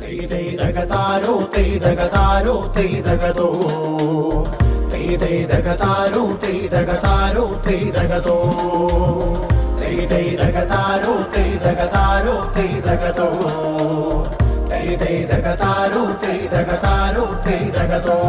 തെയ്തകതാരോ തെയ്തകതാരോ തെയ്തകതോ തെയ്തകതാരോ തെയ്തകതാരോ തെയ്തകതോ തെയ്തകതാരോ തെയ്തകതാരോ തെയ്തകതോ തെയ്തകതാരോ തെയ്തകതാരോ തെയ്തകതോ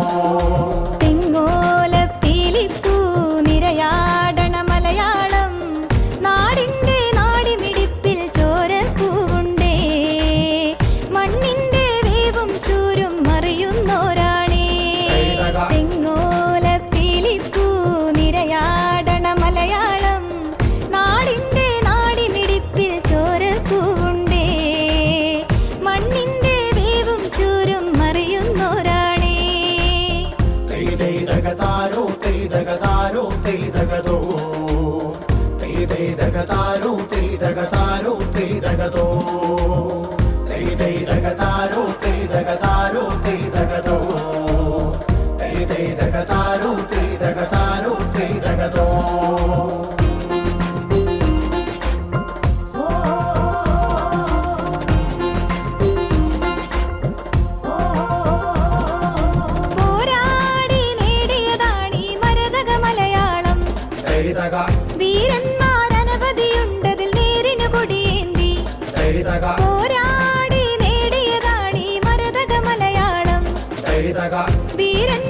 തെയ്തകതാരോ തെയ്തകതാരോ തെയ്തകതോ തെയ്തകതാരോ തെയ്തകതാരോ തെയ്തകതോ തെയ്തകതാരോ തെയ്തകതാരോ തെയ്തകതോ തെയ്തകതാരോ തെയ്തകതാരോ തെയ്തകതോ വീരന്മാരനവധിയുണ്ടതിൽ നേരിനു കൊടിയേന്തി പോരാടി നേടിയതാണീ മരതക മലയാളം. വീരൻ